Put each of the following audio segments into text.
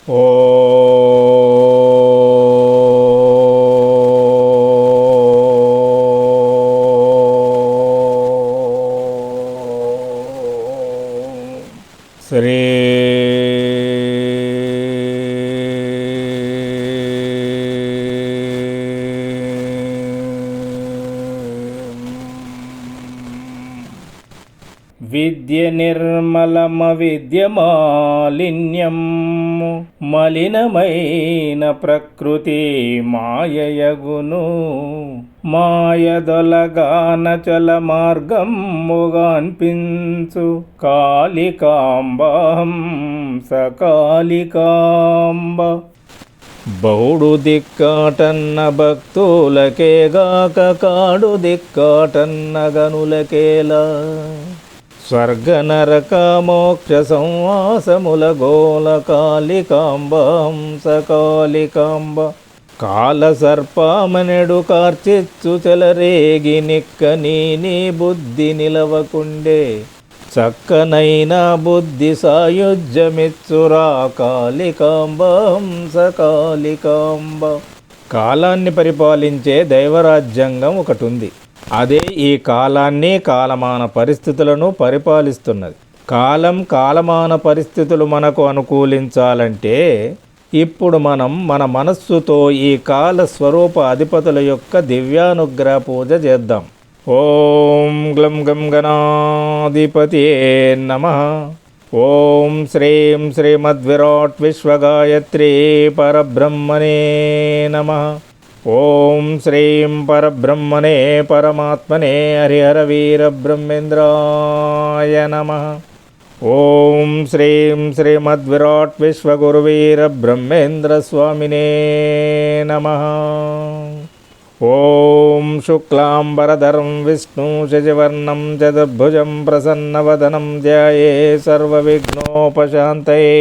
ఓ శ్రీ విద్య నిర్మలమ విద్య మాలిన్యం మలినమైన ప్రకృతి మాయయగును మాయదొలగాన చల మార్గముగాన్పించు కాళికాంబహం సకాళికాంబ బౌడు దిక్కాటన్న భక్తులకేగాక కాడు దిక్కాటన్న గనులకేలా స్వర్గ నరక మోక్ష సంవాసముల గోల కాళికాంబ హంస కాళికాంబ కాల సర్పమనెడు కార్చిచ్చు చెలరేగి నిక్క నీ బుద్ధి నిలవకుండే చక్కనైన బుద్ధి సాయుజ్యమిచ్చురా కాళికాంబ హంస కాళికాంబ. కాలాన్ని పరిపాలించే దైవరాజ్యాంగం ఒకటి ఉంది. అదే ఈ కాలాన్ని కాలమాన పరిస్థితులను పరిపాలిస్తున్నది. కాలమాన పరిస్థితులు మనకు అనుకూలించాలంటే ఇప్పుడు మనం మన మనస్సుతో ఈ కాల స్వరూప అధిపతుల యొక్క దివ్యానుగ్రహ పూజ చేద్దాం. ఓం గ్లం గం గణాధిపతియే నమః. ఓం శ్రీం శ్రీమద్విరాట్ విశ్వగాయత్రీ పరబ్రహ్మణే నమః. ఓం శ్రీం పరబ్రహ్మణే పరమాత్మనే హరిహర వీర బ్రహ్మేంద్రాయ నమః. ఓం శ్రీం శ్రీమద్విరాట్ విశ్వగురువీర బ్రహ్మేంద్ర స్వామినే నమః. ఓం శుక్లాంబరధరం విష్ణు శశివర్ణం చతుర్భుజం ప్రసన్నవదనం ధ్యాయే సర్వవిఘ్నోపశాంతయే.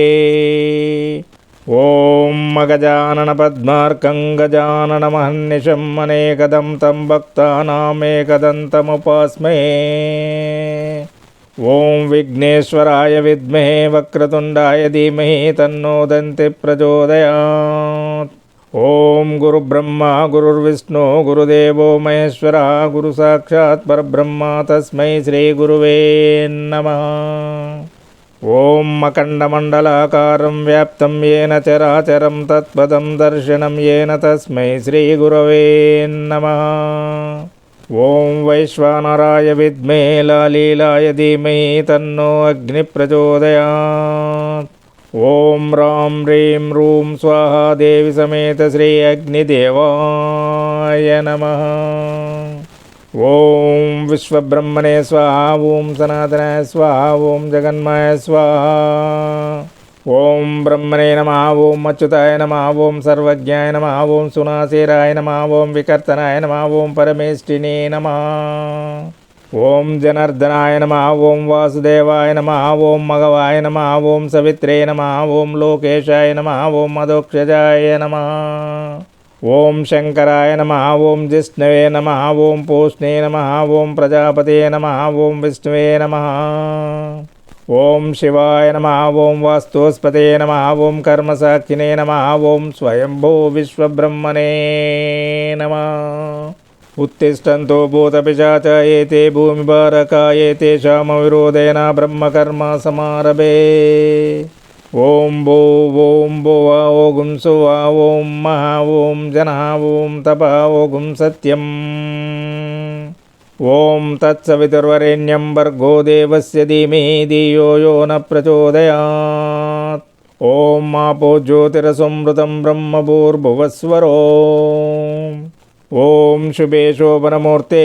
ఓం మగజానన పద్మార్కం గజాననమహర్నిశం అనేకదం తం భక్తానామేకదంతముపాస్మహే. ఓం విఘ్నేశ్వరాయ విద్మహే వక్రతుండాయ ధీమహి తన్నో దంతి ప్రచోదయాత్. ఓం గురుబ్రహ్మ గురుర్విష్ణు గురుదేవో మహేశ్వర గురు సాక్షాత్ పరబ్రహ్మ తస్మై శ్రీ గురువే నమః. ఓం అఖండమండలాకారం వ్యాప్తం యేన చరాచరం తత్పదం దర్శనం యేన తస్మై శ్రీ గురవే నమః. ఓం వైశ్వానరాయ విద్మే లాలీలాయ ధీమహి తన్నో అగ్ని ప్రచోదయాత్. ఓం రాం హ్రీం రూం స్వాహా దేవి సమేత శ్రీ అగ్నిదేవాయ నమః. ఓం విశ్వబ్రహ్మణే స్వాహా. ఓం సనాతనాయ స్వాహా. ఓం జగన్మాయ స్వాహా. ఓం బ్రహ్మణే నమః. ఓం అచ్యుతాయ నమః. ఓం సర్వజ్ఞాయ నమః. ఓం సునాశీరాయ నమః. ఓం వికర్తనాయ నమః. ఓం పరమేష్ఠినే నమః. ఓం జనార్దనాయ నమః. ఓం వాసుదేవాయ నమః. ఓం మగవాయ నమః. ఓం సవిత్రే నమః. ఓం లోకేశాయ నమః. ఓం మధోక్షజాయ నమః. ఓం శంకరాయ నమః. ఓం జిష్ణవే నమః. ఓం పూష్ణే నమః. ఓం ప్రజాపతే నమః. ఓం విష్ణువే నమః. ఓం శివాయ నమః. ఓం వాస్తోస్పతే నమః. ఓం కర్మసాక్షినే నమః. ఓం స్వయంభూ విశ్వబ్రహ్మణే నమః. ఉత్తిష్టంతో భూతపిశాచ ఏతే భూమిభారకా ఏతేషామ విరోధేన బ్రహ్మకర్మ సమారభే. ఓం భూ ఓం భువ ఓం సువ ఓం మహా ఓం జన ఓం తప ఓం సత్యం. ఓం తత్సవితుర్వరేణ్యం భర్గో దేవస్య ధీమహి ధియో యో న ప్రచోదయాత్. ఓం ఆపో జ్యోతిరసమృతం బ్రహ్మభూర్భువస్వరో. ఓం శుభే శోభనమూర్తే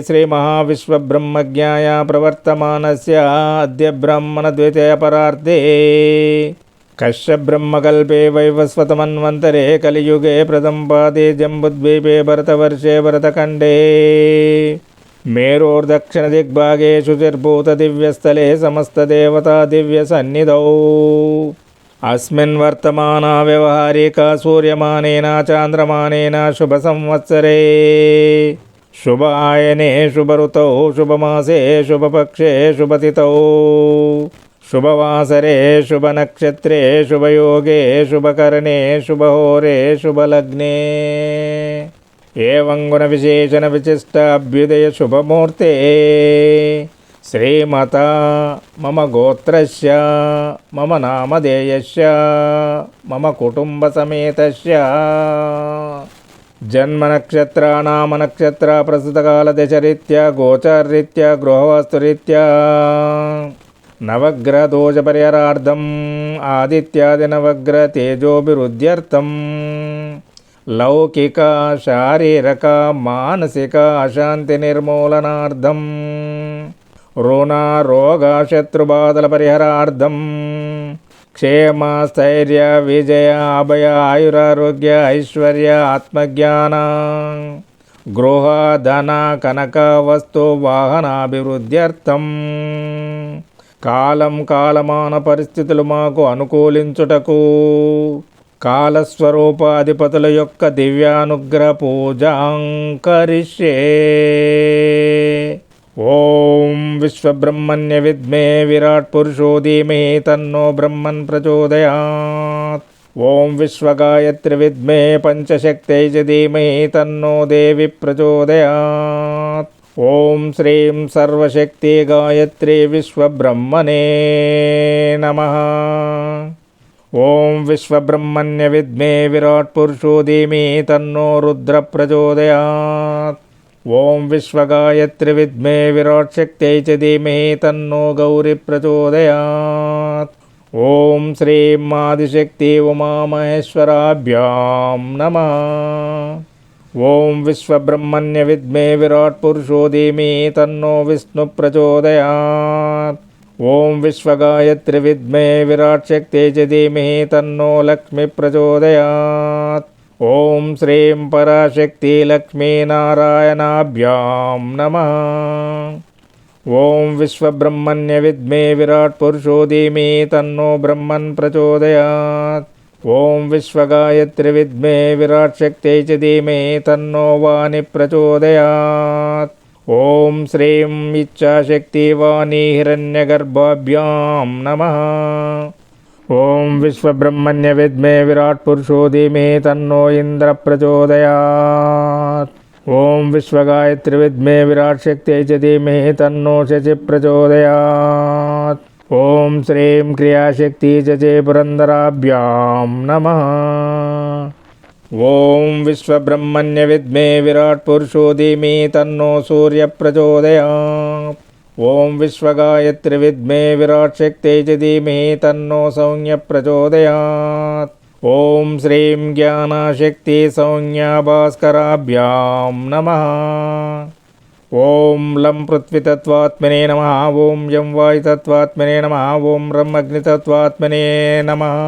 శ్రీ మహావిశ్వబ్రహ్మజ్ఞాయ ప్రవర్తమానస్య అద్య బ్రాహ్మణ ద్వితీయపరార్ధే కశ్యబ్రహ్మకల్పే వైవస్వతమన్వంతరే కలియుగే ప్రథమపాదే జంబుద్వీపే భరతవర్షే భరతఖండే మేరోర్దక్షిణ దిగ్భాగే శుచిర్భూత దివ్యస్థలే సమస్తదేవతా దివ్య సన్నిధౌ. అస్మిన్ వర్తమాన వ్యవహారిక సూర్యమానేన చాంద్రమానేన శుభ సంవత్సరే శుభాయనే శుభ ఋతౌ శుభమాసే శుభపక్షే శుభతిథౌ శుభవాసరే శుభనక్షత్రే శుభయోగే శుభకరణే శుభహోరే శుభలగ్నే ఏవం గుణ విశేషణ విశిష్ట అభ్యుదయ శుభమూర్తే శ్రీమత మమ గోత్రస్య మమ నామధేయస్య మమ కుటుంబ సమేతస్య జన్మ నక్షత్ర నామ నక్షత్ర ప్రస్తుతకాల దశరీత్యా గోచారరీత్యా గృహవాస్తురీత్యా నవగ్రహ దోష పరిహారార్థం ఆదిత్యాది నవగ్రహ తేజోభివృద్ధ్యర్థం లౌకిక శారీరక మానసిక అశాంతి నిర్మూలనార్థం రుణ రోగ శత్రుబాధల పరిహారార్థం క్షేమ స్థైర్య విజయ అభయ ఆయురారోగ్య ఐశ్వర్య ఆత్మజ్ఞాన గృహ ధన కనక వస్తు వాహనాభివృద్ధ్యర్థం కాలం కాలమాన పరిస్థితులు మాకు అనుకూలించుటకు కాలస్వరూపాధిపతుల యొక్క దివ్యానుగ్రహ పూజాంకరిష్యే. ఓం విశ్వబ్రహ్మణ్య విద్మే విరాట్ పురుషో ధీమహి తన్నో బ్రహ్మన్ ప్రచోదయాత్. ఓం విశ్వగాయత్రి విద్మే పంచశక్తై చ ధీమహి తన్నో దేవి ప్రచోదయాత్. ఓం శ్రీం సర్వశక్తి గాయత్రి విశ్వబ్రహ్మణే నమః. ఓం విశ్వబ్రహ్మణ్య విద్మే విరాట్ పురుషో ధీమహి తన్నో రుద్ర ప్రచోదయాత్. ఓం విశ్వగాయత్రి విద్మే విరాట్ శక్తై చ ధీమహి తన్నో గౌరీ ప్రచోదయాత్. ఓం శ్రీం ఆదిశక్తి ఉమామహేశ్వరాభ్యాం నమః. ఓం విశ్వబ్రహ్మణ్య విద్మే విరాట్ పురుషో ధీమహి తన్నో విష్ణు ప్రచోదయాత్. ఓం విశ్వగాయత్రి విద్మే విరాట్ శక్తై చ ధీమహి తన్నో లక్ష్మీ ప్రచోదయాత్. ఓం శ్రీం పరాశక్తి లక్ష్మీనారాయణాభ్యాం నమః. ఓం విశ్వబ్రహ్మణ్య విద్మే విరాట్ పురుషో ధీమహి తన్నో బ్రహ్మన్ ప్రచోదయాత్. ఓం విశ్వగాయత్రి విద్మే విరాట్ శక్తై చ ధీమహి తన్నో వాణి ప్రచోదయాత్. ఓం శ్రీం ఇచ్ఛాశక్తి వాణి హిరణ్యగర్భాభ్యాం నమః. ఓం విశ్వబ్రహ్మణ్య విద్మే విరాట్ పురుషో ధీమహి తన్నో ఇంద్ర ప్రచోదయాత్. ఓం విశ్వగాయత్రి విద్మే విరాట్ శక్తై చ ధీమహి తన్నో శచి ప్రచోదయాత్. ఓం శ్రీం క్రియాశక్తి చ పురందరాభ్యాం నమః. ఓం విశ్వబ్రహ్మణ్య విద్మే విరాట్ పురుషో ధీమహి తన్నో సూర్య ప్రచోదయాత్. ఓం విశ్వగాయత్రి విద్మే విరాట్ శక్తై చ ధీమహి తన్నో సౌమ్య ప్రచోదయాత్. ఓం శ్రీం జ్ఞానశక్తి సౌమ్య భాస్కరాభ్యాం నమః. ఓం లం పృథ్వీతత్వాత్మనే నమః. ఓం యం వాయుతత్వాత్మనే నమః. ఓం రం అగ్నితత్వాత్మనే నమః.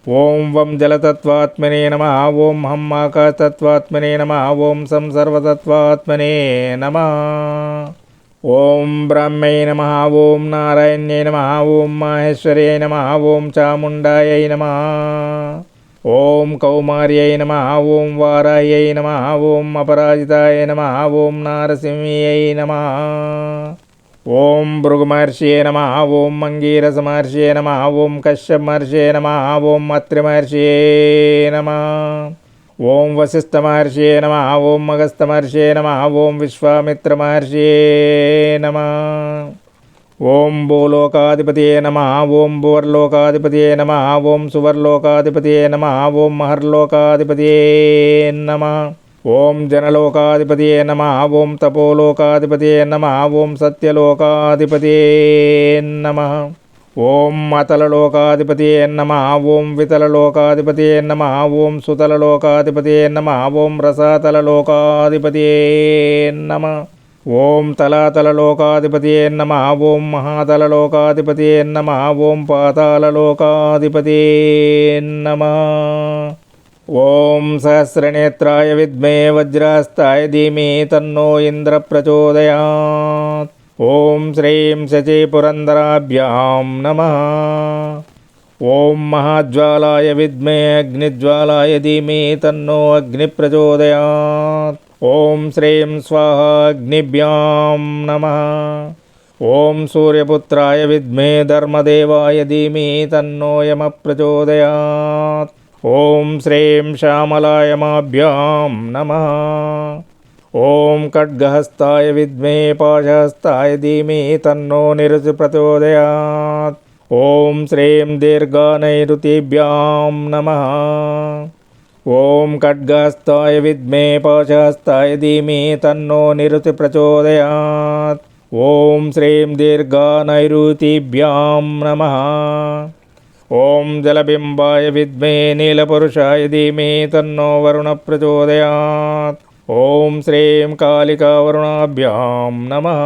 ఓం వం జలతత్వాత్మనే నమః. ఓం హం ఆకాశతత్వాత్మనే నమః. ఓం సం సర్వతత్వాత్మనే నమః. ఓం బ్రహ్మై నమః. ఓం నారాయణ్యై నమః. ఓం మాహేశ్వర్యై నమః. ఓం చాముండాయై నమః. ఓం కౌమార్యై నమః. ఓం వారాహ్యై నమః. ఓం అపరాజితాయ నమః. ఓం నారసింహ్యై నమః. ఓం భృగు మహర్షియే నమః. ఓం అంగీరస మహర్షియే నమః. ఓం కశ్యప మహర్షియే నమః. ఓం అత్రి మహర్షియే నమః. ఓం వశిష్ఠ మహర్షియే నమః. ఓం అగస్త్య మహర్షియే నమః. ఓం విశ్వామిత్ర మహర్షియే నమః. ఓం భూలోకాధిపతియే నమః. ఓం భువర్లోకాధిపతియే నమః. ఓం సువర్లోకాధిపతియే నమః. ఓం మహర్లోకాధిపతియే నమః. ఓం జనలోకాధిపతియే నమః. ఓం తపోలోకాధిపతియే నమః. ఓం సత్యలోకాధిపతియే నమః. ఓం అతలలోకాధిపతియే నమః. ఓం వితలలోకాధిపతియే నమః. ఓం సుతలలోకాధిపతియే నమః. ఓం రసాతలలోకాధిపతియే నమః. ఓం తలాతలలోకాధిపతియే నమః. ఓం మహాతలలోకాధిపతియే నమః. ఓం పాతాళలోకాధిపతియే నమః. ఓం సహస్రనేత్రాయ విద్మే వజ్రాస్తాయ ధీమహి తన్నో ఇంద్ర ప్రచోదయాత్. ఓం శ్రీం శచీ పురందరాభ్యాం నమః. ఓం మహాజ్వాలాయ విద్మే అగ్నిజ్వాలాయ ధీమహి తన్నో అగ్ని ప్రచోదయాత్. ఓం శ్రీం స్వాహా అగ్నిభ్యాం నమః. ఓం సూర్యపుత్రాయ విద్మే ధర్మదేవాయ ధీమహి తన్నో యమః ప్రచోదయాత్. ఓం శ్రీం శ్యామలాయమాభ్యాం నమః. ఓం ఖడ్గహస్తాయ విద్మే పాశహస్తాయ ధీమహి తన్నో నిరుతి ప్రచోదయాత్. ఓం శ్రీం దీర్ఘానైరుతీభ్యాం నమః. ఓం ఖడ్గహస్తాయ విద్మే పాశహస్తాయ ధీమహి తన్నో నిరుతి ప్రచోదయాత్. ఓం శ్రీం దీర్ఘానైరుతీభ్యాం నమః. ఓం జలబింబాయ విద్మే నీలపురుషాయ ధీమహి తన్నో వరుణ ప్రచోదయాత్. ఓం శ్రీం కాళికావరుణాభ్యాం నమః.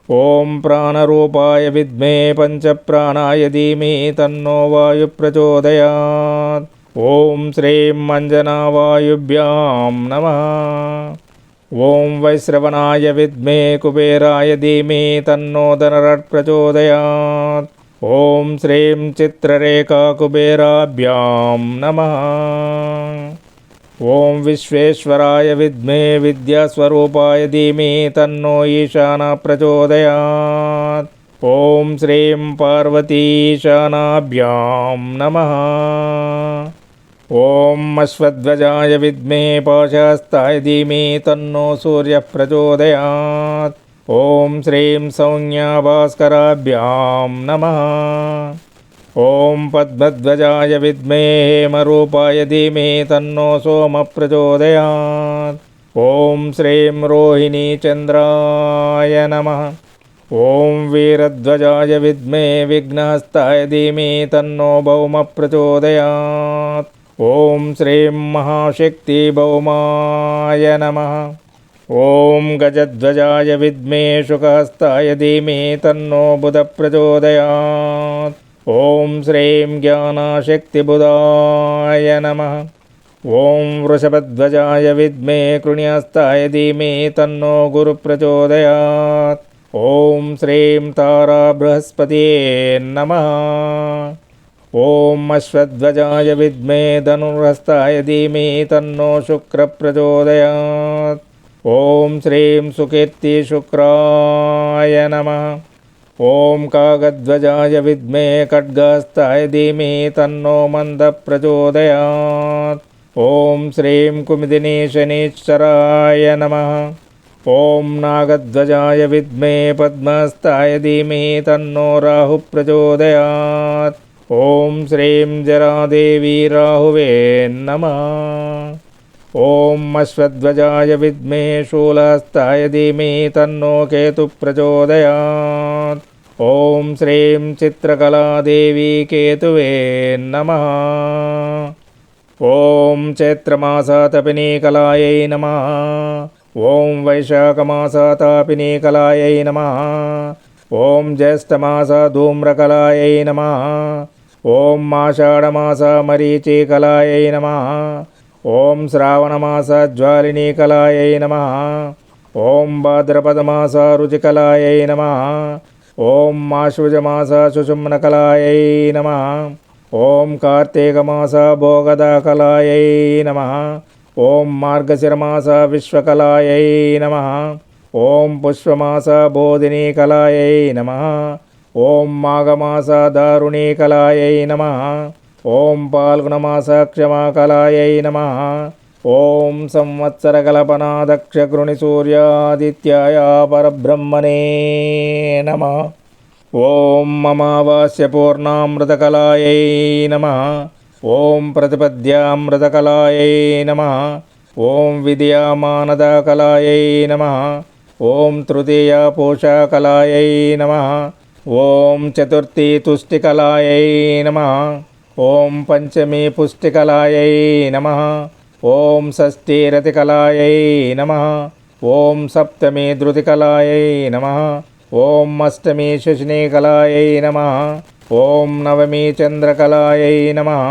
ఓం ప్రాణరూపాయ విద్మే పంచప్రాణాయ ధీమహి తన్నో వాయు ప్రచోదయాత్. ఓం శ్రీం అంజనావాయుభ్యాం నమః. ఓం వైశ్రవణాయ విద్మే కుబేరాయ ధీమహి తన్నో ధనరట్ ప్రచోదయాత్. ఓం శ్రీం చిత్రరేఖా కుబేరాభ్యాం నమః. ఓం విశ్వేశ్వరాయ విద్మే విద్యాస్వరూపాయ ధీమహి తన్నో ఈశాన ప్రచోదయాత్. ఓం శ్రీం పార్వతీశానాభ్యాం నమః. ఓం అశ్వధ్వజాయ విద్మే పాశహస్తాయ ధీమహి తన్నో సూర్యః ప్రచోదయాత్. ఓం శ్రీం సౌమ్యాభాస్కరాభ్యాం నమః. ఓం పద్మధ్వజాయ విద్మే హేమరూపాయ ధీమహి తన్నో సోమః ప్రచోదయాత్. ఓం శ్రీం రోహిణీచంద్రాయ నమః. ఓం వీరధ్వజాయ విద్మే విఘ్నహస్తాయ ధీమహి తన్నో భౌమః ప్రచోదయాత్. ఓం శ్రీం మహాశక్తిభౌమాయ నమః. ఓం గజధ్వజాయ విద్మే శుకహస్తాయ ధీమహి తన్నో బుధః ప్రచోదయాత్. ఓం శ్రీం జ్ఞానశక్తిబుధాయ నమః. ఓం వృషభధ్వజాయ విద్మే కృణ్యహస్తాయ ధీమహి తన్నో గురుః ప్రచోదయాత్. ఓం శ్రీం తారా బృహస్పతయే నమః. ఓం అశ్వధ్వజాయ విద్మే ధనుర్హస్తాయ ధీమహి తన్నో శుక్రః ప్రచోదయాత్. ఓం శ్రీం సుకీర్తిశుక్రాయ నమః. ఓం కాగధ్వజాయ విద్మే ఖడ్గహస్తాయ ధీమహి తన్నో మందః ప్రచోదయాత్. ఓం శ్రీం కుముదినీ నమః. ఓం నాగధ్వజాయ విద్మే పద్మహస్తాయ ధీమహి తన్నో రాహుః ప్రచోదయాత్. ఓం శ్రీం జరాదేవీ రాహువే నమః. ఓం అశ్వధ్వజాయ విద్మే శూలహస్తాయ ధీమహి తన్నో కేతుః ప్రచోదయాత్. ఓం శ్రీం చిత్రకళాదేవీ కేతువే నమః. ఓం చైత్రమాసాతపినీకలాయై నమః. ఓం వైశాఖమాసాతాపినీకలాయై నమః. ఓం జ్యేష్ఠమాసధూమ్రకలాయై నమః. ఓం ఆషాఢమాసమరీచికలాయై నమః. ఓం శ్రావణమాసజ్వాలినీకలాయై నమః. ఓం భాద్రపదమాసరుచికలాయై నమః. ఓం ఆశ్వజమాససుషుమ్నకలాయై నమః. ఓం కార్తీకమాసభోగదాకలాయై నమః. ఓం మార్గశిరమాస విశ్వకలాయై నమః. ఓం పుష్పమాసబోధినీకలాయై నమః. ఓం మాఘమాసదారుణీకలాయై నమః. ఓం పాల్గుణమాసక్షమాకలాయై నమః. ఓం సంవత్సరకల్పనాదక్షగృణిసూర్యాదిత్యాయ పరబ్రహ్మణే నమః. ఓం అమావాస్యపూర్ణామృతకలాయై నమః. ఓం ప్రతిపద్యామృతకలాయై నమః. ఓం విద్యామానదకలాయై నమః. ఓం తృతీయపోషకలాయై నమః. ఓం చతుర్థీ తుష్టికలాయై నమః. ఓం పంచమీ పుష్టికలాయై నమః. ఓం షష్ఠీ రతికలాయై నమః. ఓం సప్తమీ ధృతికలాయై నమః. ఓం అష్టమీ శశినీకలాయై నమః. ఓం నవమీ చంద్రకలాయై నమః.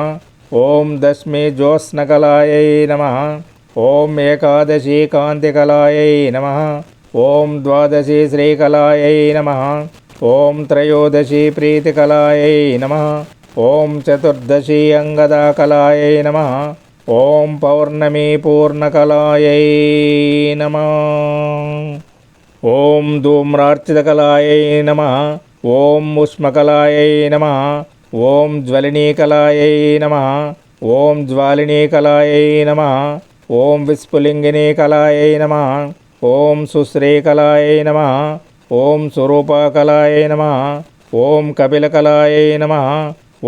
ఓం దశమీ జ్యోత్స్నకలాయై నమః. ఓం ఏకాదశీ కాంతికలాయై నమః. ఓం ద్వాదశీ శ్రీకలాయై నమః. ఓం త్రయోదశీ ప్రీతికలాయై నమః. ఓం చతుర్దశీ అంగదాకలాయై నమః. ఓం పౌర్ణమీ పూర్ణకలాయై నమః. ఓం ధూమ్రార్చితకలాయై నమః. ఓం ఉష్మకలాయై నమః. ఓం జ్వలినీకలాయై నమః. ఓం జ్వాలినీకలాయై నమః. ఓం విస్ఫులింగినీకలాయై నమః. ఓం సుశ్రీకలాయై నమః. ఓం స్వరూపకలాయై నమః. ఓం కపిలకలాయై నమః.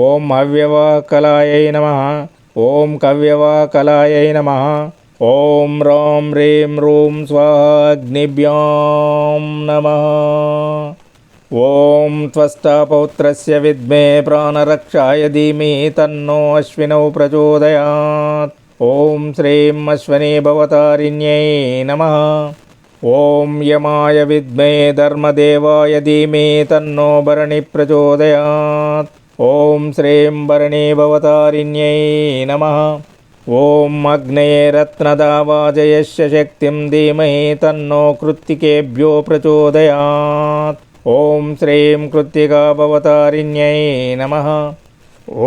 ఓం అవ్యవకలాయై నమః. ఓం కవ్యవకలాయై నమః. ఓం రాం హ్రీం రూం స్వాహాగ్నిభ్యాం నమః. ఓం త్వష్టాపౌత్రస్య విద్మే ప్రాణరక్షాయ ధీమహి తన్నో అశ్వినౌ ప్రచోదయాత్. ఓం శ్రీం అశ్వనీ భవతారిణ్యై నమః. ఓం యమాయ విద్మే ధర్మదేవాయ ధీమహి తన్నో భరణి ప్రచోదయాత్. ఓం శ్రీం భరణీ భవతారిణ్యై నమః. ఓం అగ్నయే రత్నదావాజయస్య శక్తిం ధీమహి తన్నో కృత్తికేభ్యో ప్రచోదయాత్. ఓం శ్రీం కృత్తికా భవతారిణ్యై నమః.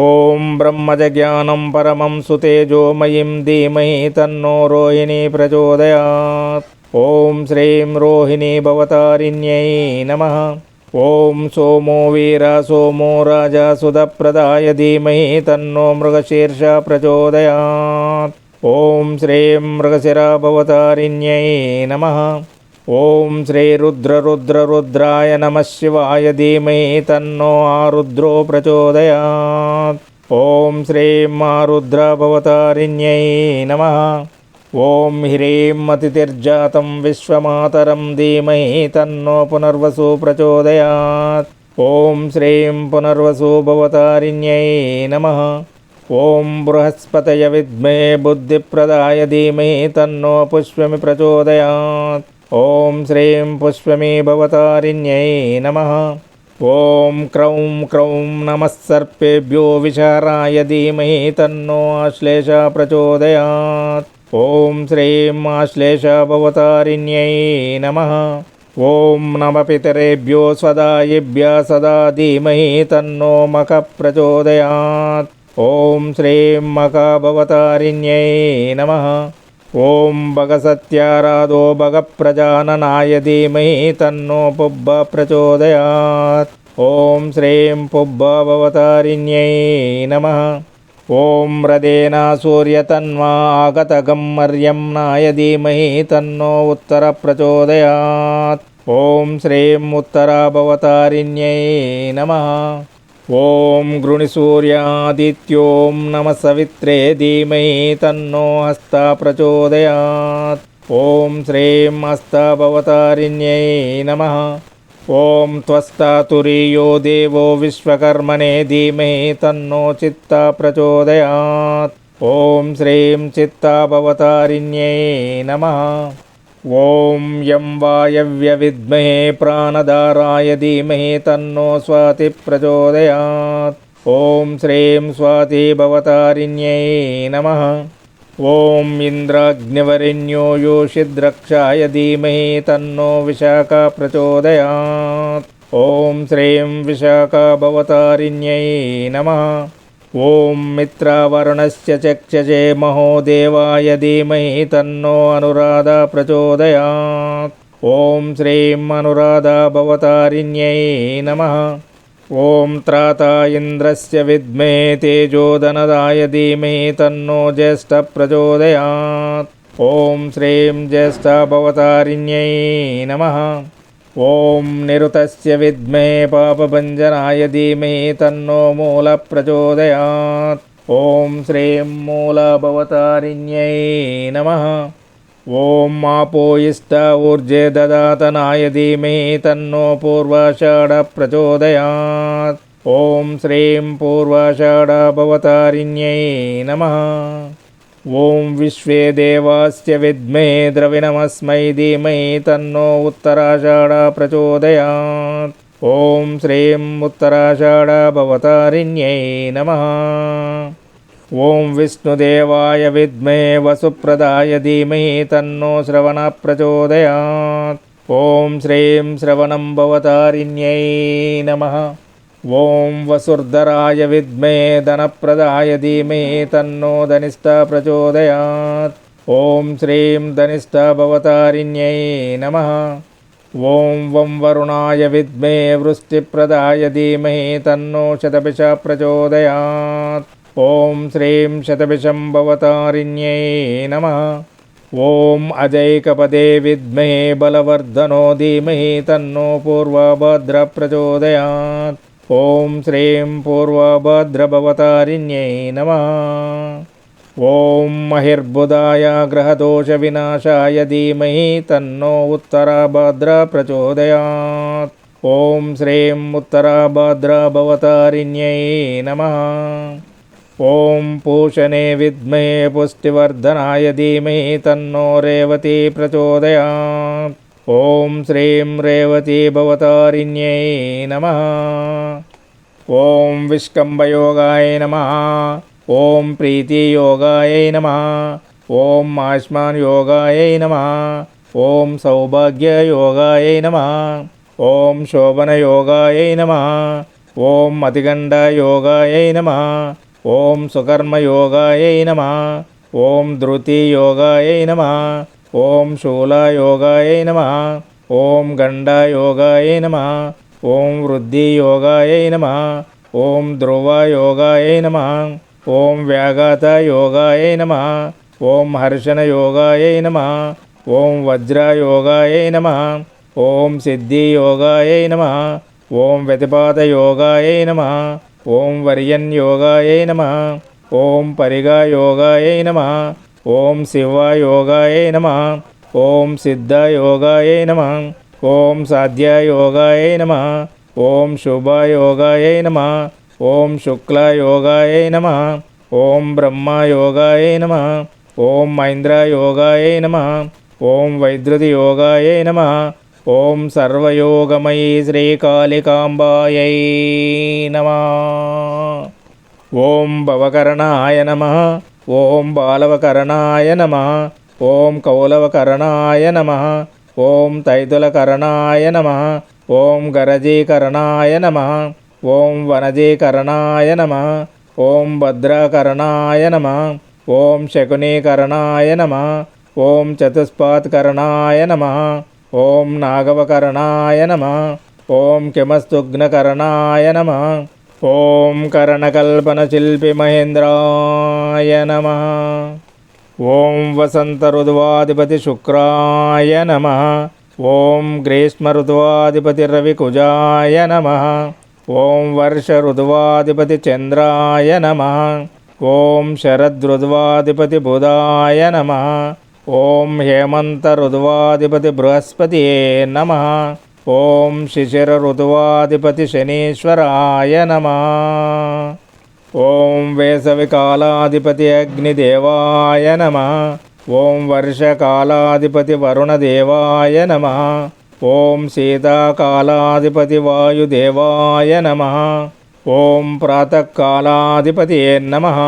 ఓం బ్రహ్మజ్ఞానం పరమం సుతేజోమయీం ధీమహి తన్నో రోహిణీ ప్రచోదయాత్. ఓం శ్రీం రోహిణీ భవతారిణ్యై నమః. ఓం సోమో వీర సోమో రాజా సుధప్రదాయ ధీమహి తన్నో మృగశీర్ష ప్రచోదయాత్. ఓం శ్రీం మృగశిరా భవతారిణ్యై నమః. ఓం శ్రీ రుద్రాయ నమః శివాయ ధీమహి తన్నో ఆరుద్రో ప్రచోదయాత్. ఓం శ్రీం ఆరుద్ర భవతారిణ్యై నమః. ఓం హ్రీం అతిథిర్జాతం విశ్వమాతరం ధీమహి తన్నో పునర్వసు ప్రచోదయాత్. ఓం శ్రీం పునర్వసు భవతారిణ్యై నమః. ఓం బృహస్పతయ విద్మే బుద్ధిప్రదాయ ధీమహి తన్నో పుష్పమి ప్రచోదయాత్. ఓం శ్రీం పుష్పమి భవతారిణ్యై నమః. ఓం క్రౌం క్రౌం నమః సర్పేభ్యో విచారాయ ధీమహి తన్నో ఆశ్లేష ప్రచోదయాత్. ఓం శ్రీం ఆశ్లేష భవతారిణ్యై నమః. ఓం నమ పితరేభ్యో స్వదాయిభ్య సదా ధీమహి తన్నో మఖ ప్రచోదయాత్. ఓం శ్రీం మఖ భవతారిణ్యై నమః. ఓం భగసత్యారాధో భగప్రజాననాయ ధీమహి తన్నో పుబ్బ ప్రచోదయాత్. ఓం శ్రీం పుబ్బ భవతారిణ్యై నమః. ఓం హ్రదేనా సూర్యతన్వా ఆగతగం మర్యమ్నాయ ధీమహి తన్నో ఉత్తర ప్రచోదయాత్. ఓం శ్రీం ఉత్తరా భవతారిణ్యై నమః. ఓం గృణిసూర్యాదిత్యోం నమః సవిత్రే ధీమహి తన్నో హస్త ప్రచోదయాత్. ఓం శ్రీం హస్త భవతారిణ్యై నమః. ఓం త్వష్టాతురీయో దేవో విశ్వకర్మణే ధీమహి తన్నో చిత్త ప్రచోదయాత్. ఓం శ్రీం చిత్త భవతారిణ్యై నమః. ఓం యం వాయవ్య విద్మహే ప్రాణదారాయ ధీమహి తన్నో స్వాతి ప్రచోదయాత్. ఓం శ్రీం స్వాతి భవతారిణ్యై నమః. ఓం ఇంద్రాగ్నివరిణ్యో యోషిద్రక్షాయ ధీమహి తన్నో విశాఖ ప్రచోదయాత్. ఓం శ్రీం విశాఖ భవతారిణ్యై నమః. ఓం మిత్రావరుణస్య చక్షసే మహోదేవాయ ధీమహి తన్నో అనురాధ ప్రచోదయాత్. ఓం శ్రీం అనురాధ భవతారిణ్యై నమః. ఓం త్రాతా ఇంద్రస్య విద్మే తేజోధనదాయ ధీమహి తన్నో జ్యేష్ఠ ప్రచోదయాత్. ఓం శ్రీం జ్యేష్ఠ భవతారిణ్యై నమః. ఓం నిరుతస్య విద్మే పాపభంజనాయ ధీమహి తన్నో మూల ప్రచోదయాత్. ఓం శ్రీం మూల భవతారిణ్యై నమః. ఓం ఆపో ఇష్ట ఊర్జే దదాతనాయ ధీమహి తన్నో పూర్వాషాఢ ప్రచోదయాత్. ఓం శ్రీం పూర్వాషాఢ భవతారిణ్యై నమః. ఓం విశ్వే దేవాస్య విద్మే ద్రవిణమస్మై ధీమహి తన్నో ఉత్తరాషాఢ ప్రచోదయాత్. ఓం శ్రీం ఉత్తరాషాఢ భవతారిణ్యై నమః. ఓం విష్ణుదేవాయ విద్మే వసుప్రదాయ ధీమహి తన్నో శ్రవణ ప్రచోదయాత్. ఓం శ్రీం శ్రవణం భవతారిణ్యై నమః. ఓం వసుర్ధరాయ విద్మే ధనప్రదాయ ధీమహి తన్నో ధనిష్ట ప్రచోదయాత్. ఓం శ్రీం ధనిష్ట భవతారిణ్యై నమః. ఓం వం వరుణాయ విద్మే వృష్టిప్రదాయ ధీమహి తన్నో శతభిష ప్రచోదయాత్. ఓం శ్రీం శతభిషం భవతారిణ్యై నమః. ఓం అజైకపదే విద్మహే బలవర్ధనో ధీమహి తన్నో పూర్వభద్ర ప్రచోదయాత్. ఓం శ్రీం పూర్వభద్రభవతారిణ్యై నమః. ఓం మహిర్బుధాయ గ్రహదోష వినాశాయ ధీమహి తన్నో ఉత్తరభద్ర ప్రచోదయాత్. ఓం శ్రీం ఉత్తరభద్రభవతారిణ్యై నమః. ఓం పూషణే విద్మహే పుష్టివర్ధనాయ ధీమహి తన్నో రేవతి ప్రచోదయాత్. ఓం శ్రీం రేవతి భవతారిణ్యై నమః. ఓం విష్కంభయోగాయ నమః. ఓం ప్రీతియోగాయ నమః. ఓం ఆయుష్మాన్ యోగాయ నమః. ఓం సౌభాగ్యయోగాయ నమః. ఓం శోభనయోగాయ నమః. ఓం అతిగండయోగాయ నమః. ఓం సుకర్మయోగాయ నమః. ఓం ధృతియోగాయ నమః. ఓం శూలయోగాయ నమః. ఓం గండయోగాయ నమః. ఓం వృద్ధియోగాయ నమః. ఓం ధ్రువయోగాయ నమః. ఓం వ్యాఘాతయోగాయ నమః. ఓం హర్షణయోగాయ నమః. ఓం వజ్రయోగాయ నమః. ఓం సిద్ధియోగాయ నమః. ఓం వ్యతిపాతయోగాయ నమః. ఓం వర్యన్యోగాయ నమః. ఓం పరిగాయోగాయ నమః. ఓం శివయోగాయ నమః. ఓం సిద్ధయోగాయ నమః. ఓం సాధ్యయోగాయ నమః. ఓం శుభయోగాయ నమః. ఓం శుక్లయోగాయ నమః. ఓం బ్రహ్మయోగాయ నమః. ఓం మైంద్రయోగాయ నమః. ఓం వైద్యుతియోగాయ నమః. ఓం సర్వయోగమయీ శ్రీకాళికాంబాయై నమః. ఓం భవకరణాయ నమః. ఓం బాలవకరణాయ నమః. ఓం కౌలవకరణాయ నమః. ఓం తైతులకరణాయ నమః. ఓం గరజీకరణాయ నమః. ఓం వనజీకరణాయ నమః. ఓం భద్రకరణాయ నమః. ఓం శకునీకరణాయ నమః. ఓం చతుష్పాత్కరణాయ నమః. ఓం నాగవకరణాయ నమః. ఓం కిమస్తుఘ్నకరణాయ నమః. ఓం కరణకల్పనశిల్పి మహేంద్రాయ నమః. ఓం వసంతఋతువాధిపతి శుక్రాయ నమః. ఓం గ్రీష్మఋతువాధిపతి రవికుజాయ నమః. ఓం వర్షఋతువాధిపతి చంద్రాయ నమః. ఓం శరదృతువాధిపతి బుధాయ నమః. ఓం హేమంతఋతువాధిపతి బృహస్పతియే నమః. ఓం శిశిరఋతువాధిపతి శనీశ్వరాయ నమః. ఓం వేసవికాలాధిపతి అగ్నిదేవాయ నమః. ఓం వర్షకాలాధిపతి వరుణదేవాయ నమః. ఓం శీతాకాలాధిపతి వాయుదేవాయ నమః. ఓం ప్రాతకాలాధిపతియే నమః.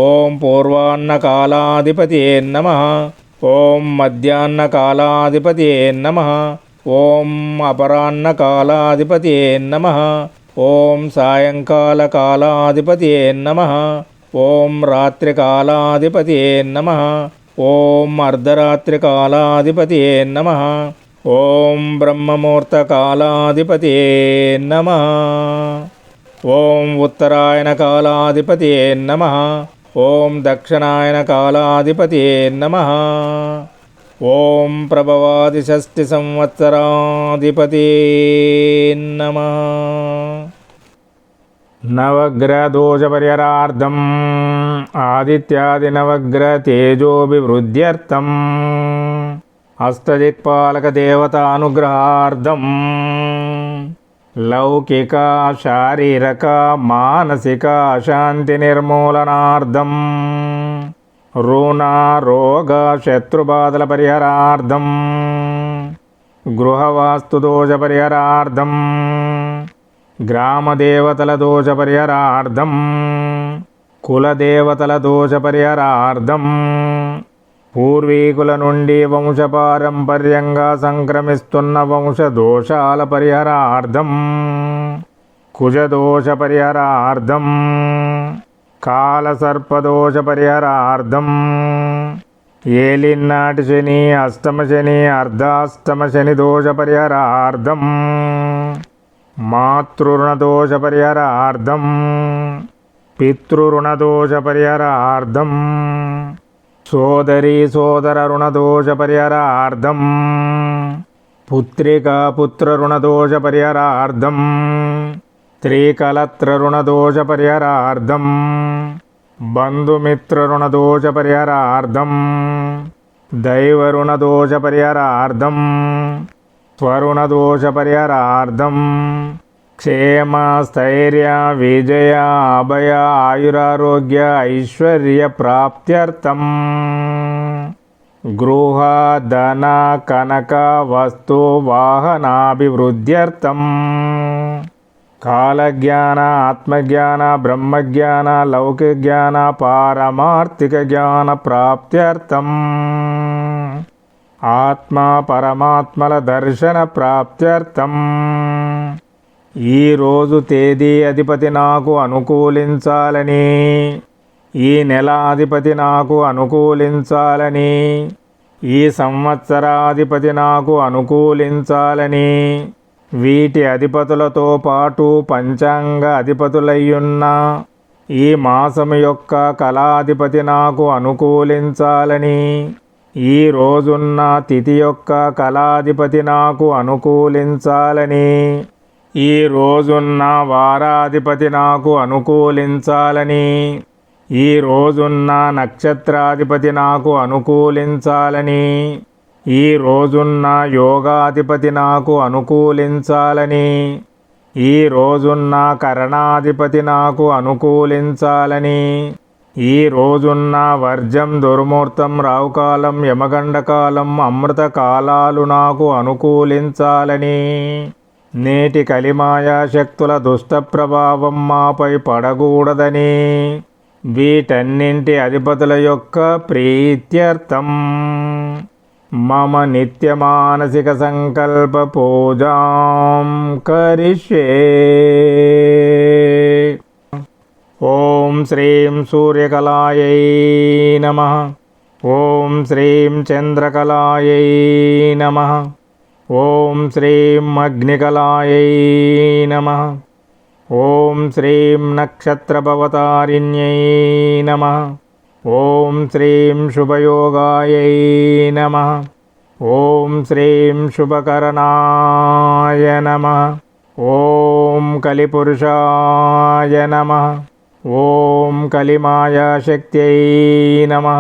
ఓం పూర్వాహ్నకాలాధిపతియే నమః. ఓం మధ్యాహ్నకాలాధిపతియే నమః. ఓం అపరాహ్నకాలాధిపతియే నమః. ఓం సాయంకాలకాలాధిపతియే నమః. ఓం రాత్రికాలాధిపతియే నమః. ఓం అర్ధరాత్రికాలాధిపతియే నమః. ఓం బ్రహ్మముహూర్తకాలాధిపతియే నమః. ఓం ఉత్తరాయణకాలాధిపతియే నమః. ఓం దక్షిణాయనకాలాధిపతియే నమః. ఓం ప్రభవాది షష్ఠి సంవత్సరాధిపతియే నమః. నవగ్రహదోషపరిహారార్థం ఆదిత్యాది నవగ్రహ తేజోభివృద్ధ్యర్థం అష్టదిక్పాలక దేవతానుగ్రహార్థం లౌకిక శారీరక మానసిక శాంతి నిర్మూలనార్థం రుణ రోగ శత్రుబాధల పరిహారార్థం గృహవాస్తు దోష పరిహారార్థం గ్రామదేవతల దోష పరిహారార్థం కులదేవతల దోష పరిహారార్థం పూర్వీకుల నుండి వంశపారంపర్యంగా సంక్రమిస్తున్న వంశ దోషాల పరిహారార్థం కుజదోష పరిహారార్థం కాలసర్పదోష పరిహారార్థం ఏలినాటి శని, అష్టమ శని, అర్ధాష్టమ శని దోష పరిహారార్థం, మాతృరుణదోష పరిహారార్థం, పితృరుణదోష పరిహారార్థం, సోదరీ సోదర రుణదోష పరిహారార్థం, పుత్రికా పుత్ర రుణదోష పరిహారార్థం, స్త్రీకలత్ర రుణదోష పరిహారార్థం, బంధుమిత్ర రుణదోష పరిహారార్థం, దైవ రుణదోష పరిహారార్థం, స్వరుణదోష పరిహారార్థం, క్షేమ స్థైర్య విజయ అభయ ఆయురారోగ్య ఐశ్వర్య ప్రాప్త్యర్థం, గృహ ధన కనక వస్తు వాహనాభివృద్ధ్యర్థం, కాలజ్ఞాన ఆత్మజ్ఞాన బ్రహ్మజ్ఞాన లౌకిక జ్ఞాన పారమార్థిక జ్ఞాన ప్రాప్త్యర్థం, ఆత్మ పరమాత్మల దర్శన ప్రాప్త్యర్థం, ఈరోజు తేదీ అధిపతి నాకు అనుకూలించాలని, ఈ నెల అధిపతి నాకు అనుకూలించాలని, ఈ సంవత్సరాధిపతి నాకు అనుకూలించాలని, వీటి అధిపతులతో పాటు పంచాంగ అధిపతులయ్యున్న ఈ మాసము యొక్క కళాధిపతి నాకు అనుకూలించాలని, ఈ రోజున్న తిథి యొక్క కళాధిపతి నాకు అనుకూలించాలని, ఈ రోజున్న వారాధిపతి నాకు అనుకూలించాలని, ఈ రోజున్న నక్షత్రాధిపతి నాకు అనుకూలించాలని, ఈ రోజున్న యోగాధిపతి నాకు అనుకూలించాలని, ఈ రోజున్న కరణాధిపతి నాకు అనుకూలించాలని, ఈ రోజున్న వర్జం దుర్ముహూర్తం రావుకాలం యమగండకాలం అమృత కాలాలు నాకు అనుకూలించాలని, నేటి కలిమాయా శక్తుల దుష్ట ప్రభావం మాపై పడకూడదని, వీటన్నింటి అధిపతుల యొక్క ప్రీత్యర్థం మమ నిత్య మానసిక సంకల్ప పూజాం కరిష్యే. ఓం శ్రీం సూర్యకళాయై నమః. ఓం శ్రీం చంద్రకళాయై నమః. ఓం శ్రీం అగ్నికళాయై నమః. ఓం శ్రీం నక్షత్రభవతారిణ్యై నమః. ఓం శ్రీం శుభయోగాయై నమః. ఓం శ్రీం శుభకరణాయ నమః. ఓం కలిపురుషాయ నమః. ఓం కలిమాయాశక్త్యై నమః.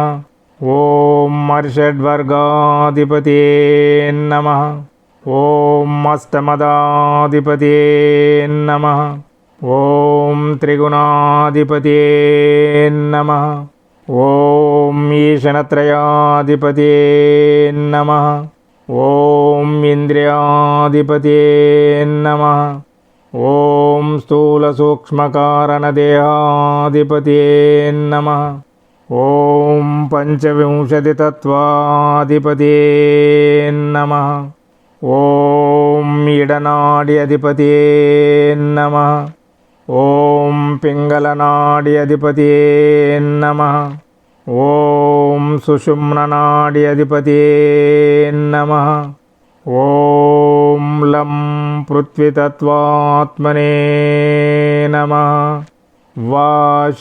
ఓం అర్షడ్వర్గాధిపతయే నమః. ఓం అష్టమదాధిపతయే నమః. ఓం త్రిగుణాధిపతయే నమః. ఓం ఈశనత్రయాధిపతయే నమః. ఓం ఇంద్రియాధిపతయే నమః. ఓం స్థూల సూక్ష్మకారణదేహాధిపతయే నమః. ఓం పంచవింశతితత్వాధిపతయే నమః. ఓం ఇడనాడి అధిపతయే నమః. ఓం పింగళనాడి అధిపతయే నమః. ఓం సుషుమ్ననాడి అధిపతయే నమః. ఓం లం పృథ్వీతత్వాత్మనే నమః. వాశేషాసాలం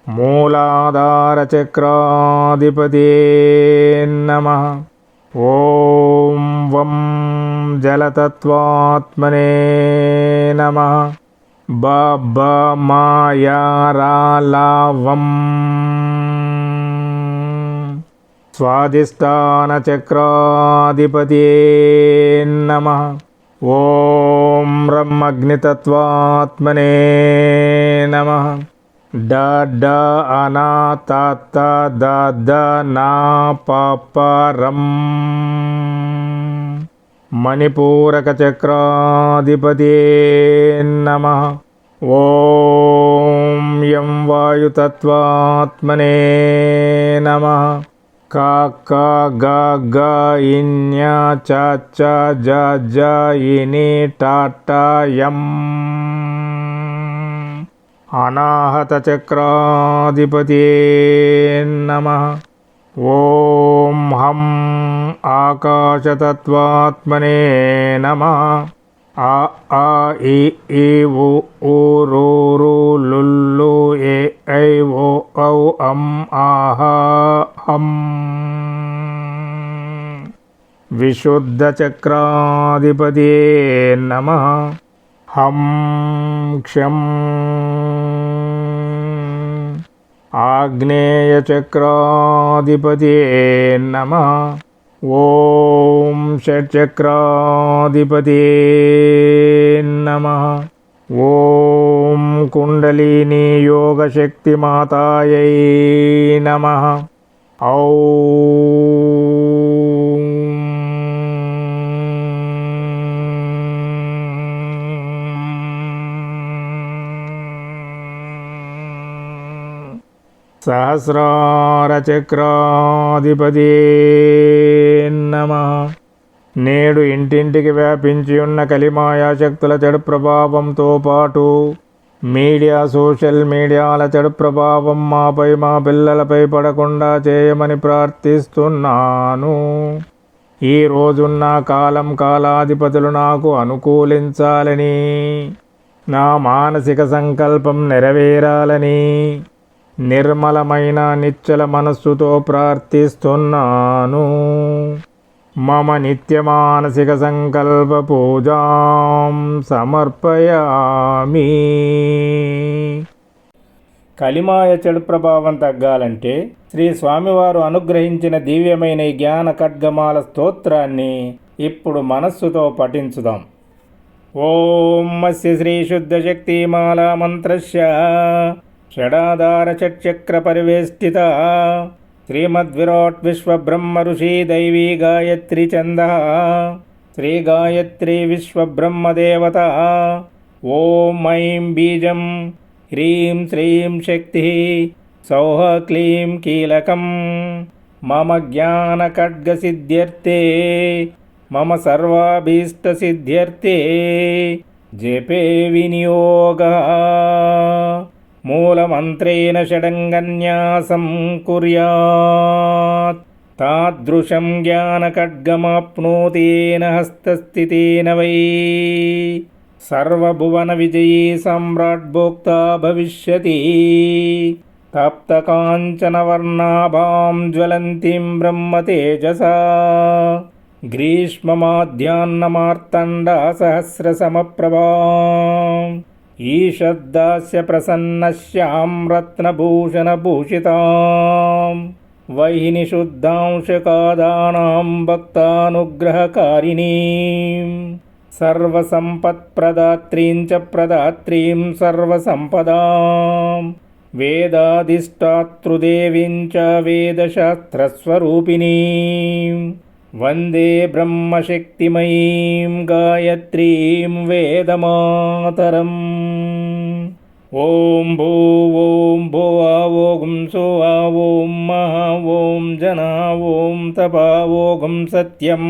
మూలాధారచక్రాధిపతయే నమః. ఓం వం జలతత్వాత్మనే నమః. మాయారాలావం స్వాధిష్టానచక్రాధిపతయే నమః. ఓం రం అగ్నితత్వాత్మనే నమః. డ డ అనా త ద ద నా ప ప రం మణిపూరక చక్రాధిపతయే నమః. ఓం యం వాయుతత్వాత్మనే నమః. క క గ గ ఇన్య చ చ జ జ ఇని ట ట యం అనాహతచక్రాధిపతే నమః. ఓం హం ఆకాశతత్వాత్మనే నమః. ఆ ఆ ఇ ఈ ఉ ఊ రు రు లుల్లు ఏ ఐ ఓ ఔ అం ఆహ హం. విశుద్ధచక్రాధిపతే నమః. హం క్షం ఆగ్నేయచక్రాధిపతే నమః. ఓం షట్చక్రాధిపతే నమః. ఓం కుండలినీ యోగశక్తిమాతాయై నమః. ఔం సహస్రారచక్రాధిపతే నమః. నేడు ఇంటింటికి వ్యాపించి ఉన్న కలిమాయా శక్తుల చెడు ప్రభావంతో పాటు మీడియా సోషల్ మీడియాల చెడు ప్రభావం మాపై మా పిల్లలపై పడకుండా చేయమని ప్రార్థిస్తున్నాను. ఈ రోజున్న కాలం కాలాధిపతులు నాకు అనుకూలించాలని, నా మానసిక సంకల్పం నెరవేరాలని నిర్మలమైన నిశ్చల మనస్సుతో ప్రార్థిస్తున్నాను. మమ నిత్య మానసిక సంకల్ప పూజాం సమర్పయామి. కలిమాయ చెడు ప్రభావం తగ్గాలంటే శ్రీ స్వామివారు అనుగ్రహించిన దివ్యమైన ఈ జ్ఞాన ఖడ్గమాల స్తోత్రాన్ని ఇప్పుడు మనస్సుతో పఠించుదాం. ఓం అస్య శ్రీ శుద్ధ శక్తిమాలా మంత్రస్య షడాధార షట్చక్ర పరివేష్టిత శ్రీమద్విరాట్ విశ్వబ్రహ్మ ఋషి దైవీ గాయత్రి ఛంద శ్రీ గాయత్రి విశ్వబ్రహ్మదేవత. ఓం ఐం బీజం హ్రీం శ్రీం శక్తి సౌః క్లీం కీలకం మమ జ్ఞాన ఖడ్గ సిద్ధ్యర్థే మమ సర్వాభీష్ట సిద్ధ్యర్థే జపే వినియోగః. మూలమంత్రేణ షడంగన్యాసం కుర్యాత్ తాదృశం జ్ఞానఖడ్గమాప్నోతేన హస్తస్థితేన వై సర్వభువన విజయీ సమ్రాట్ భోక్తా భవిష్యతి. తప్తకాంచనవర్ణాభాం జ్వలంతిం బ్రహ్మతేజసా గ్రీష్మమాధ్యాన్నమార్తండా సహస్రసమప్రభాం ఈషద్దాస్య ప్రసన్నశ్యాం రత్నభూషణభూషితాం వైహిని శుద్ధాంశకాదానాం భక్తానుగ్రహకారిణీం సర్వసంపత్ప్రదాత్రీం చ ప్రదాత్రీం సర్వసంపదాం వేదాధిష్టాతృదేవీం చ వేదశాస్త్రస్వరూపిణీం వందే బ్రహ్మశక్తిమయీం గాయత్రీం వేదమాతరం. ఓం భూ ఓం భువా ఓం సువా ఓం మహా ఓం జనా ఓం తపా ఓం సత్యం.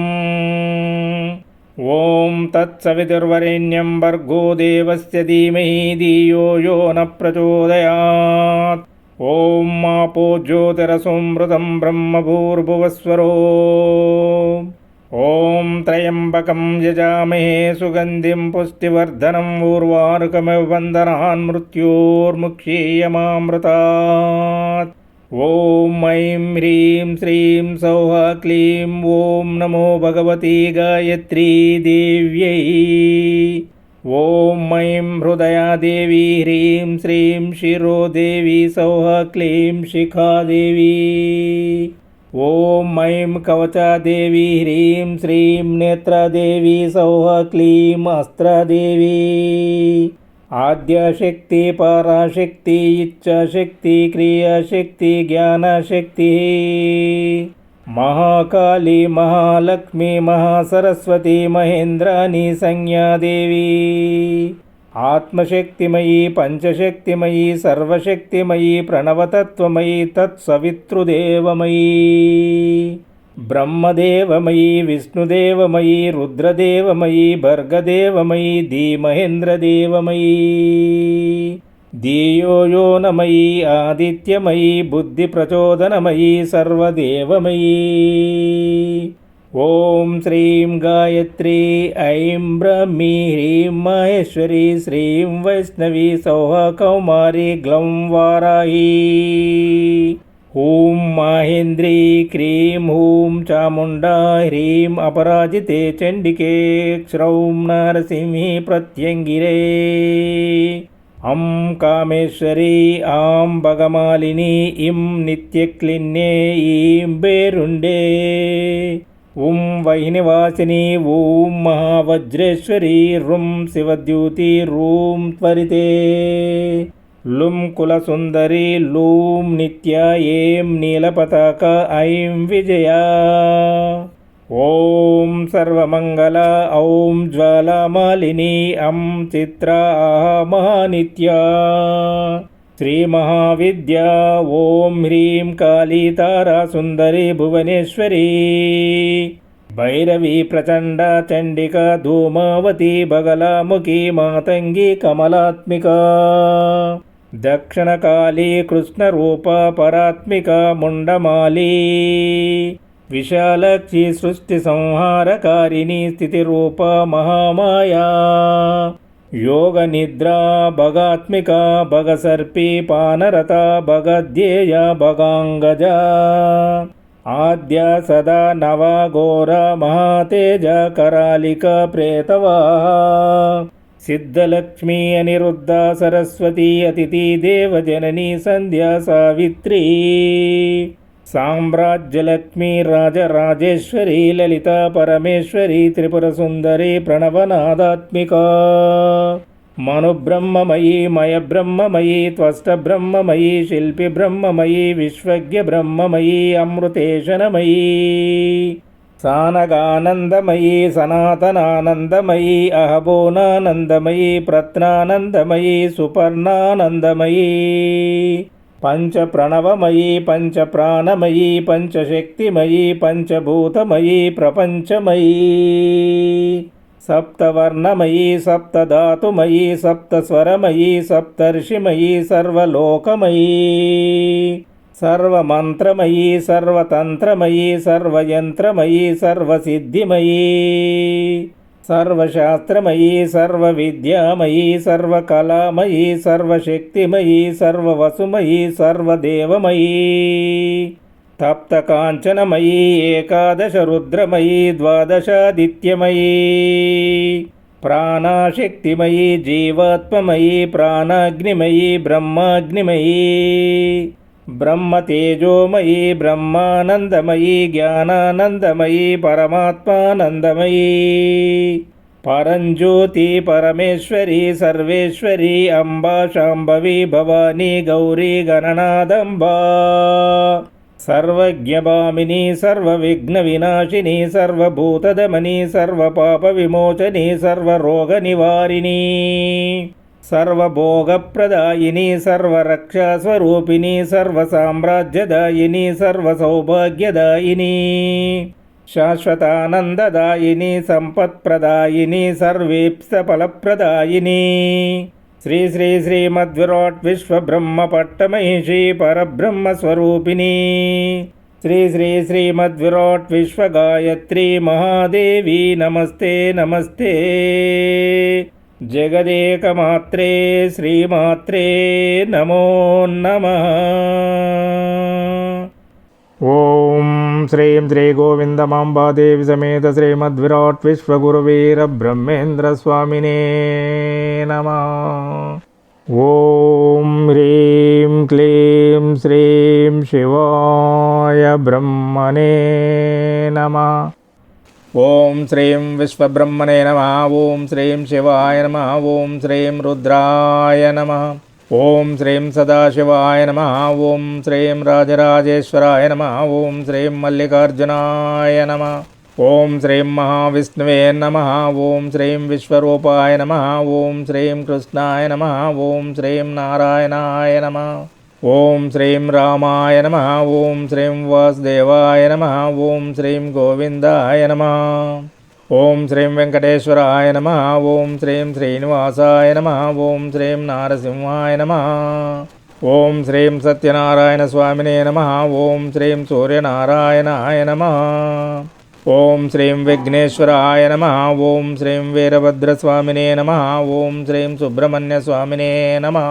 ఓం తత్సవితుర్వరేణ్యం భర్గో దేవస్య ధీమహి ధియో యో న ప్రచోదయాత్. ఓం మాపో జ్యోతిరసోమృతం బ్రహ్మభూర్భువస్వరో. ఓం త్రయంబకం యజామహే సుగంధిం పుష్టివర్ధనం ఊర్వారుకమివ బంధనాన్ మృత్యోర్ముక్షీయమామృతాత్. ఓం ఐం హ్రీం శ్రీం సౌః క్లీం ఓం నమో భగవతి గాయత్రీ దేవ్యై. ఓం ఐం హృదయాదేవి హ్రీం శ్రీం శిరోదేవి సౌః క్లీం శిఖాదేవి. ఓం ఐం కవచాదేవి హ్రీం శ్రీం నేత్రదేవి సౌః క్లీం అస్త్రదేవి. ఆద్యశక్తి పరాశక్తి ఇచ్ఛాశక్తి క్రియాశక్తి జ్ఞానశక్తి. మహాకాళీ మహాలక్ష్మి మహాసరస్వతి మహేంద్రాణి సంజ్ఞాదేవి. ఆత్మశక్తిమయీ పంచశక్తిమయీ సర్వశక్తిమయీ ప్రణవతత్వమయీ తత్సవితృదేవమయీ. బ్రహ్మదేవమయీ విష్ణుదేవమయీ రుద్రదేవమయీ భర్గదేవమయీ ధీమహేంద్రదేవమయీ. ధియో యో నమయీ ఆదిత్యమయీ బుద్ధిప్రచోదనమయీ సర్వదేవమయీ. ఓం శ్రీం గాయత్రీ ఐం బ్రహ్మీ హ్రీం మహేశ్వరీ శ్రీం వైష్ణవీ సౌః కౌమారీ గ్లౌం వారాహీ. ఓం మాహేంద్రీ క్రీం హూం చాముండా హ్రీం అపరాజితే చండికే క్షౌం నరసింహీ ప్రత్యంగిరే. అం కామేశ్వరీ ఆం భగమాలిని ఇం నిత్యక్లిన్నే ఈం బేరుండే. ఓం వైనివాసిని ఓం మహావజ్రేశ్వరీ రుం శివద్యూతి రూం త్వరితే. లుం కులసుందరి లూం నిత్య ఏం నీలపతాక ఐం విజయా. ఓం సర్వమంగళ ఔం జ్వాలామాలిని అం చిత్రా మహానిత్యా. శ్రీ మహావిద్యా ఓం హ్రీం కాళీ తారా సుందరి భువనేశ్వరీ. భైరవీ ప్రచండ చండిక ధూమావతి బగలాముఖి మాతంగి కమలాత్మిక. దక్షిణకాళీ కృష్ణరూప పరాత్మిక ముండమాలీ. విశాలక్షి సృష్టి సంహారకారిణి స్థితిరూప మహామాయా. యోగ నిద్రా భగాత్మిక భగసర్పి పానరత భగధ్యేయ భగాంగజ. ఆద్య సదా నవఘోర మహాతేజ కరాలిక ప్రేతవా. సిద్ధలక్ష్మీ అనిరుద్ధ సరస్వతీ అతిథి దేవజననీ సంధ్యా సావిత్రీ. సామ్రాజ్యలక్ష్మీ రాజరాజేశ్వరీ లలిత పరమేశ్వరీ త్రిపుర సుందరీ ప్రణవనాదాత్మిక. మనుబ్రహ్మమయీ మయబ్రహ్మమయీ త్వష్టబ్రహ్మమయీ శిల్పి బ్రహ్మమయీ విశ్వజ్ఞ బ్రహ్మమయీ అమృతేశనమయీ. సానగానందమయీ సనాతనానందమయీ అహబోనానందమయీ ప్రత్నానందమయీ సుపర్ణానందమయీ. పంచప్రణవమయీ పంచప్రాణమయీ పంచశక్తిమయీ పంచభూతమయీ ప్రపంచమయీ. సప్తవర్ణమయీ సప్తధాతుమయీ సప్తస్వరమయీ సప్తర్షిమయీ సర్వలోకమయీ. సర్వమంత్రమయీ సర్వతంత్రమయీ సర్వయంత్రమయీ సర్వసిద్ధిమయీ. సర్వశాస్త్రమయీ సర్వవిద్యామయీ సర్వకళామయీ సర్వశక్తిమయీ సర్వవసుమయీ సర్వదేవమయీ. తప్తకాంచనమయీ ఏకాదశ రుద్రమయీ ద్వాదశాదిత్యమయీ. ప్రాణశక్తిమయీ జీవాత్మమయీ ప్రాణాగ్నిమయీ బ్రహ్మాగ్నిమయీ. బ్రహ్మతేజోమయీ బ్రహ్మానందమయీ జ్ఞానానందమయీ పరమాత్మానందమయీ. పరంజ్యోతి పరమేశ్వరీ సర్వేశ్వరీ అంబా శాంభవి భవానీ గౌరీ గణనాదంబా. సర్వజ్ఞభామిని సర్వవిఘ్న వినాశిని సర్వభూతదమని సర్వపాప విమోచని సర్వరోగ నివారిణి. సర్వభోగప్రదాయిని సర్వరక్షాస్వరూపిణి సర్వసామ్రాజ్యదాయిని సర్వసౌభాగ్యదాయిని. శాశ్వతానందదాయిని సంపత్ప్రదాయిని సర్వేప్సఫలప్రదాయిని. శ్రీ శ్రీ శ్రీమద్విరాట్ విశ్వబ్రహ్మపట్టమహిషి పరబ్రహ్మస్వరూపిణి. శ్రీ శ్రీ శ్రీమద్విరాట్ విశ్వగాయత్రి మహాదేవి నమస్తే నమస్తే. జగదేకమాత్రే శ్రీమాత్రే నమో నమః. ఓం శ్రీం శ్రీ గోవిందమాంబాదేవి సమేత శ్రీమద్విరాట్ విశ్వగురువీర బ్రహ్మేంద్ర స్వామినే నమః. ఓం హ్రీం క్లీం శ్రీం శివాయ బ్రహ్మణే నమః. ఓం శ్రీం విశ్వబ్రహ్మణే నమః. ఓం శ్రీం శివాయ నమః. ఓం శ్రీం రుద్రాయ నమః. ఓం శ్రీం సదాశివాయ నమః. ఓం శ్రీం రాజరాజేశ్వరాయ నమః. ఓం శ్రీం మల్లికార్జునాయ నమః. ఓం శ్రీం మహావిష్ణువే నమః. ఓం శ్రీం విశ్వరూపాయ నమః. ఓం శ్రీం కృష్ణాయ నమః. ఓం శ్రీం నారాయణాయ నమః. ఓం శ్రీం రామాయ నమః. ఓం శ్రీం వాసుదేవాయ నమః. ఓం శ్రీం గోవిందాయ నమః. ఓం శ్రీం వెంకటేశ్వరాయ నమః. ఓం శ్రీం శ్రీనివాసాయ నమః. ఓం శ్రీం నారసింహాయ నమః. ఓం శ్రీం సత్యనారాయణ స్వామినే నమః. ఓం శ్రీం సూర్యనారాయణాయ నమః. ఓం శ్రీం విఘ్నేశ్వరాయ నమః. ఓం శ్రీం వీరభద్రస్వామినే నమః. ఓం శ్రీం సుబ్రహ్మణ్య స్వామినే నమః.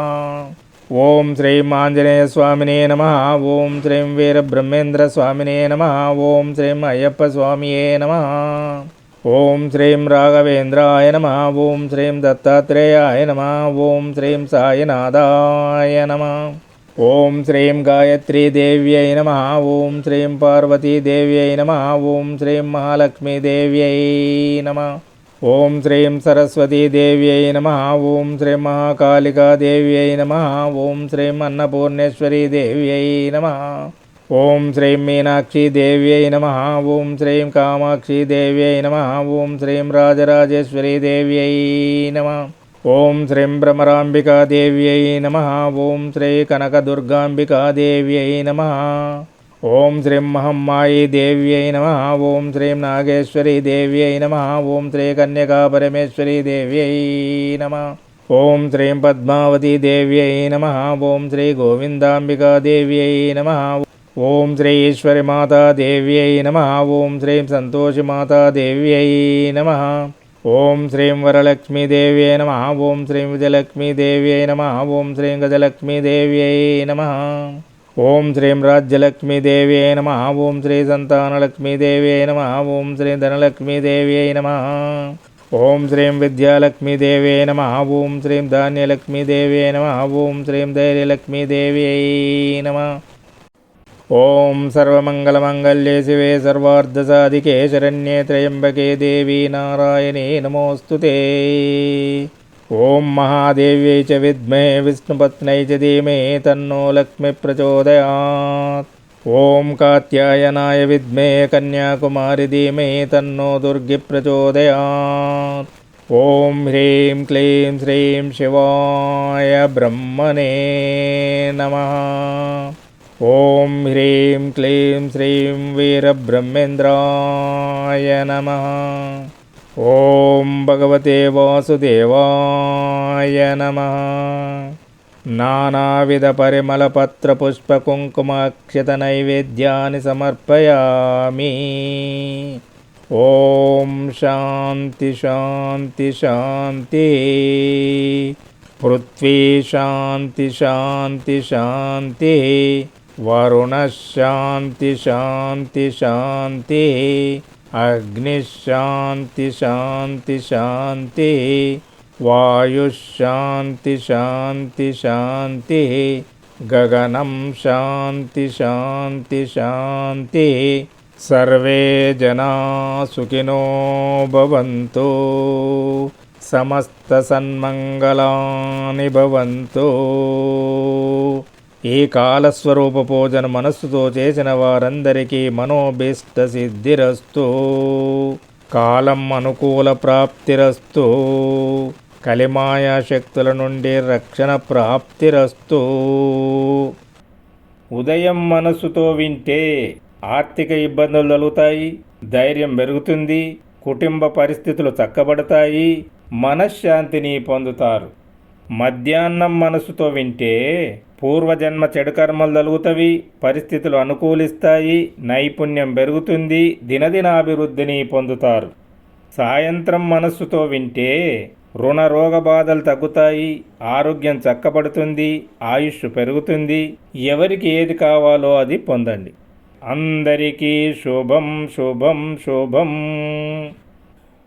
ఓం శ్రీం ఆంజనేయ స్వామినే నమః. ఓం శ్రీం వీరబ్రహ్మేంద్ర స్వామినే నమః. ఓం శ్రీం అయ్యప్ప స్వామియే నమః. ఓం శ్రీం రాఘవేంద్రాయ నమః. ఓం శ్రీం దత్తాత్రేయాయ నమః. ఓం శ్రీం సాయినాథాయ నమః. ఓం శ్రీం గాయత్రీదేవ్యై నమః. ఓం శ్రీం పార్వతీదేవ్యై నమః. ఓం శ్రీం మహాలక్ష్మీదేవ్యై నమః. ఓం శ్రీం సరస్వతీదేవ్యై నమః. ఓం శ్రీం మహాకాళికాదేవ్యై నమః. ఓం శ్రీం అన్నపూర్ణేశ్వరీదేవ్యై నమః. ఓం శ్రీం మీనాక్షీదేవ్యై నమః. ఓం శ్రీం కామాక్షీదేవ్యై నమః. ఓం శ్రీం రాజరాజేశ్వరీదేవ్యై నమః. ఓం శ్రీం భ్రమరాంబికాదేవ్యై నమః. ఓం శ్రీ కనకదుర్గాంబికాదేవ్యై నమః. ఓం శ్రీం మహమ్మాయీదేవ్యై నమః. ఓం శ్రీం నాగేశ్వరీదేవ్యై నమః. ఓం శ్రీ కన్యకాపరమేశ్వరీదేవ్యై నమః. ఓం శ్రీం పద్మావతీదేవ్యై నమః. ఓం శ్రీ గోవిందాంబికాదేవ్యై నమః. ఓం శ్రీ ఈశ్వరి మాతాదేవ్యై నమః. ఓం శ్రీం సంతోషి మాతాదేవ్యై నమః. ఓం శ్రీం వరలక్ష్మీదేవ్యై నమః. ఓం శ్రీం విజయలక్ష్మీదేవ్యై నమః. ఓం శ్రీం గజలక్ష్మీదేవ్యై నమః. ఓం శ్రీం రాజ్యలక్ష్మీదేవ్యై నమః. ఓం శ్రీ సంతానలక్ష్మీదేవ్యై నమః. ఓం శ్రీ ధనలక్ష్మీదేవ్యై నమః. ఓం శ్రీం విద్యాలక్ష్మీదేవ్యై నమః. ఓం శ్రీం ధాన్యలక్ష్మీదేవ్యై నమః. ఓం శ్రీం ధైర్యలక్ష్మీదేవ్యై నమః. ఓం సర్వమంగళమంగళ్యే శివే సర్వార్ధసాధికే శరణ్యే త్రయంబకే దేవీ నారాయణీ నమోస్తుతే. ఓం మహాదేవ్యై చ విద్మహే విష్ణుపత్న్యై చ ధీమహి తన్నో లక్ష్మీ ప్రచోదయాత్. ఓం కాత్యాయనాయ విద్మహే కన్యాకుమారి ధీమహి తన్నో దుర్గి ప్రచోదయాత్. ఓం హ్రీం క్లీం శ్రీం శివాయ బ్రహ్మణే నమః. ఓం హ్రీం క్లీం శ్రీం వీరబ్రహ్మేంద్రాయ నమః. ఓం భగవతే వాసుదేవాయ నమః. నానావిధ పరిమళపత్ర పుష్పకుంకుమాక్షత నైవేద్యాన్ని సమర్పయామి. ఓం శాంతి శాంతి శాంతి. పృథ్వీ శాంతి శాంతి శాంతి. వరుణ శాంతి శాంతి శాంతి. అగ్నిశాంతి శాంతి శాంతి. వాయుశాంతి శాంతి శాంతి. గగనం శాంతి శాంతి శాంతి. సర్వే జనా సుఖినో భవంతు. సమస్త సన్మంగళాని భవంతు. ఈ కాలస్వరూప పూజను మనస్సుతో చేసిన వారందరికీ మనోభీష్ట సిద్ధిరస్తు. కాలం అనుకూల ప్రాప్తిరస్తు. కలిమాయా శక్తుల నుండి రక్షణ ప్రాప్తిరస్తు. ఉదయం మనస్సుతో వింటే ఆర్థిక ఇబ్బందులు తొలగుతాయి, ధైర్యం పెరుగుతుంది, కుటుంబ పరిస్థితులు చక్కబడతాయి, మనశ్శాంతిని పొందుతారు. మధ్యాహ్నం మనసుతో వింటే పూర్వజన్మ చెడు కర్మలు తొలగుతవి, పరిస్థితులు అనుకూలిస్తాయి, నైపుణ్యం పెరుగుతుంది, దినదినాభివృద్ధిని పొందుతారు. సాయంత్రం మనస్సుతో వింటే రుణ రోగ బాధలు తగ్గుతాయి, ఆరోగ్యం చక్కబడుతుంది, ఆయుష్ పెరుగుతుంది. ఎవరికి ఏది కావాలో అది పొందండి. అందరికీ శుభం శుభం శుభం.